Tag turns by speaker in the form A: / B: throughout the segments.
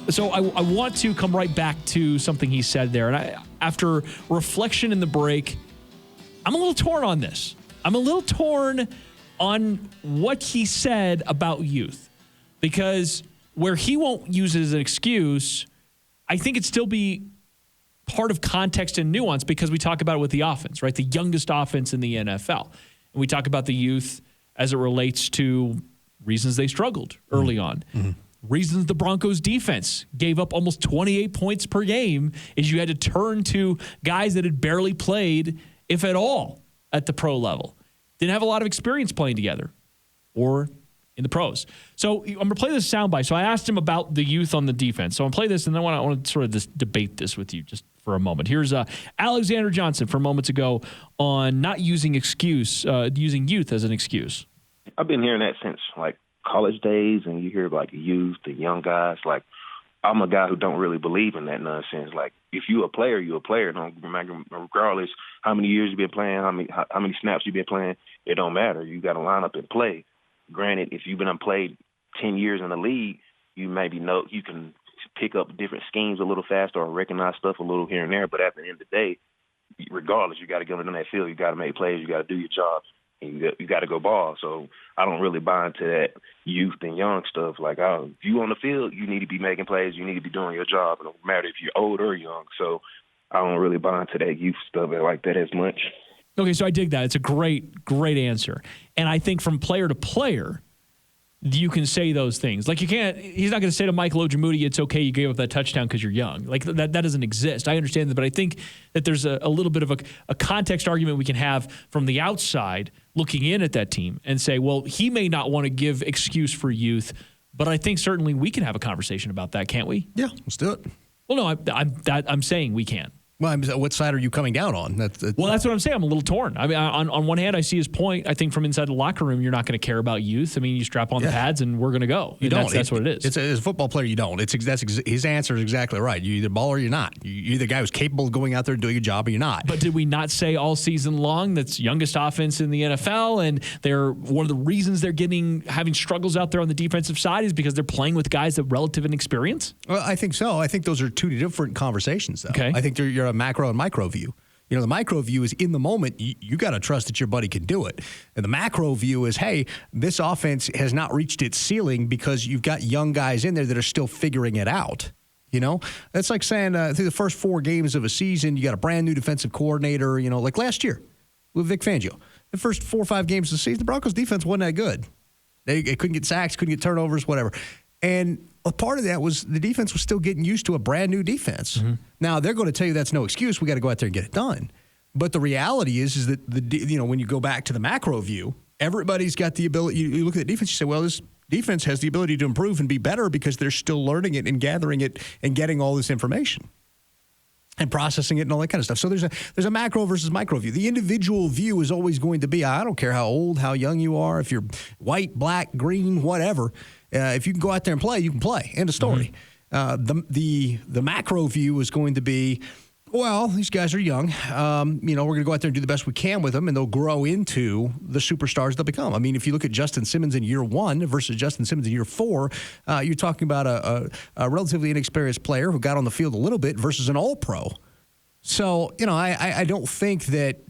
A: So I want to come right back to something he said there. And after reflection in the break, I'm a little torn on this. I'm a little torn on what he said about youth. Because where he won't use it as an excuse, I think it'd still be part of context and nuance because we talk about it with the offense, right? The youngest offense in the NFL. And we talk about the youth as it relates to reasons they struggled early on. Mm-hmm. Reasons the Broncos defense gave up almost 28 points per game is you had to turn to guys that had barely played, if at all, at the pro level. Didn't have a lot of experience playing together or in the pros. So I'm going to play this soundbite. So I asked him about the youth on the defense. So I'm going to play this, and then I want to sort of debate this with you just for a moment. Here's Alexander Johnson from moments ago on not using using youth as an excuse.
B: I've been hearing that since, like, college days, and you hear like youth, the young guys. Like, I'm a guy who don't really believe in that nonsense. Like, if you're a player, you're a player. Don't matter, regardless how many years you've been playing, how many snaps you've been playing. It don't matter. You got to line up and play. Granted, if you've been played 10 years in the league, you maybe know you can pick up different schemes a little faster or recognize stuff a little here and there. But at the end of the day, regardless, you got to get on that field. You got to make plays. You got to do your job. You got to go ball. So I don't really buy into that youth and young stuff. Like, if you on the field, you need to be making plays. You need to be doing your job. It don't matter if you're old or young. So I don't really buy into that youth stuff like that as much.
A: Okay, so I dig that. It's a great, great answer. And I think from player to player, you can say those things. Like, you can't – he's not going to say to Michael Ojemudia, it's okay you gave up that touchdown because you're young. Like, that doesn't exist. I understand that, but I think that there's a little bit of a context argument we can have from the outside looking in at that team and say, well, he may not want to give excuse for youth, but I think certainly we can have a conversation about that, can't we?
C: Yeah, let's do it.
A: Well, no, I'm saying we can.
C: Well, what side are you coming down on?
A: That's what I'm saying. I'm a little torn. I mean, on one hand, I see his point. I think from inside the locker room, you're not going to care about youth. I mean, you strap on the pads and we're going to go.
C: You don't.
A: That's what it is.
C: As a football player, you don't. His answer is exactly right. You either ball or you're not. You're the guy who's capable of going out there and doing a job or you're not.
A: But did we not say all season long that's youngest offense in the NFL, and they're one of the reasons they're having struggles out there on the defensive side is because they're playing with guys of relative inexperience?
C: Well, I think so. I think those are two different conversations, though.
A: Okay.
C: I think you're a macro and micro view. You know, the micro view is in the moment, you got to trust that your buddy can do it. And the macro view is, hey, this offense has not reached its ceiling because you've got young guys in there that are still figuring it out. You know, that's like saying through the first 4 games of a season, you got a brand new defensive coordinator, you know, like last year with Vic Fangio. The first 4 or 5 games of the season, the Broncos defense wasn't that good. They couldn't get sacks, couldn't get turnovers, whatever. And a part of that was the defense was still getting used to a brand new defense. Mm-hmm. Now, they're going to tell you that's no excuse. We got to go out there and get it done. But the reality is that when you go back to the macro view, everybody's got the ability. You look at the defense, you say, well, this defense has the ability to improve and be better because they're still learning it and gathering it and getting all this information and processing it and all that kind of stuff. So there's a macro versus micro view. The individual view is always going to be, I don't care how old, how young you are, if you're white, black, green, whatever. If you can go out there and play, you can play. End of story. Mm-hmm. The macro view is going to be, well, these guys are young. We're going to go out there and do the best we can with them, and they'll grow into the superstars they'll become. I mean, if you look at Justin Simmons in year 1 versus Justin Simmons in year 4, you're talking about a relatively inexperienced player who got on the field a little bit versus an all-pro. So, I don't think that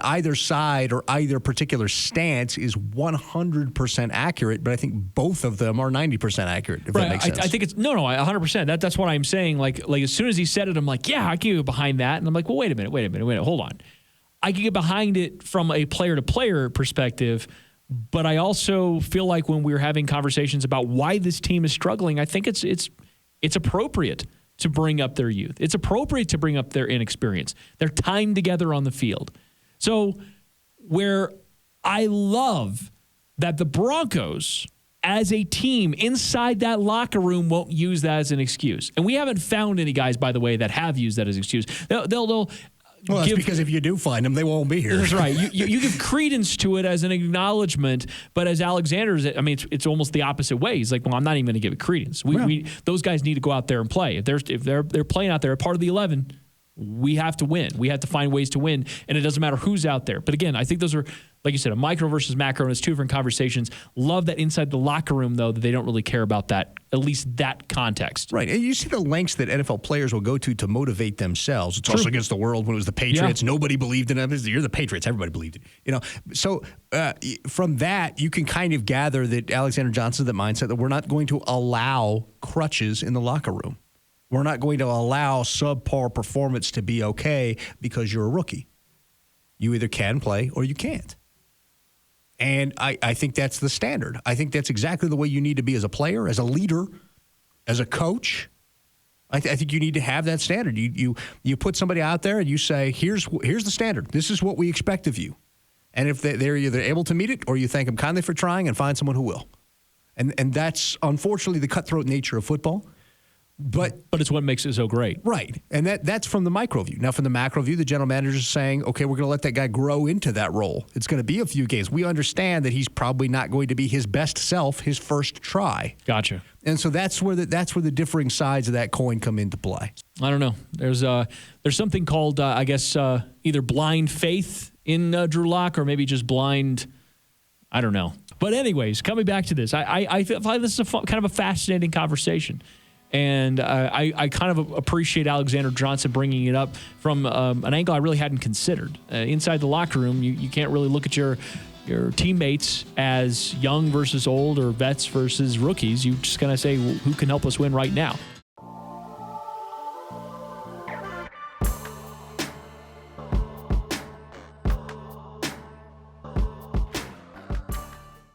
C: either side or either particular stance is 100% accurate, but I think both of them are 90% accurate, if that makes sense.
A: I think it's 100%. That's what I'm saying. Like as soon as he said it, I'm like, yeah, I can get behind that. And I'm like, well, wait a minute, hold on. I can get behind it from a player-to-player perspective, but I also feel like when we're having conversations about why this team is struggling, I think it's appropriate to bring up their youth. It's appropriate to bring up their inexperience, their time together on the field. So where I love that the Broncos as a team inside that locker room won't use that as an excuse. And we haven't found any guys, by the way, that have used that as an excuse. They'll
C: well, that's because if you do find them, they won't be here.
A: That's right. You give credence to it as an acknowledgement, but as Alexander's, I mean, it's almost the opposite way. He's like, well, I'm not even going to give it credence. Those guys need to go out there and play. If they're playing out there, a part of the 11, we have to win. We have to find ways to win, and it doesn't matter who's out there. But again, I think those are like you said, a micro versus macro, and it's two different conversations. Love that inside the locker room, though, that they don't really care about that, at least that context.
C: Right. And you see the lengths that NFL players will go to motivate themselves. It's also against the world when it was the Patriots. Yeah. Nobody believed in them. You're the Patriots. Everybody believed it. So from that, you can kind of gather that Alexander Johnson's the mindset that we're not going to allow crutches in the locker room. We're not going to allow subpar performance to be okay because you're a rookie. You either can play or you can't. And I think that's the standard. I think that's exactly the way you need to be as a player, as a leader, as a coach. I think you need to have that standard. You put somebody out there and you say, here's the standard. This is what we expect of you. And if they're either able to meet it or you thank them kindly for trying and find someone who will. And that's unfortunately the cutthroat nature of football. But
A: it's what makes it so great.
C: Right. And that's from the micro view. Now, from the macro view, the general manager is saying, okay, we're going to let that guy grow into that role. It's going to be a few games. We understand that he's probably not going to be his best self his first try.
A: Gotcha.
C: And so that's where the differing sides of that coin come into play.
A: I don't know. There's something called, I guess, either blind faith in Drew Lock or maybe just blind, I don't know. But anyways, coming back to this, I find this is kind of a fascinating conversation. And I kind of appreciate Alexander Johnson bringing it up from an angle I really hadn't considered. Inside the locker room, you can't really look at your teammates as young versus old or vets versus rookies. You just kind of say, who can help us win right now?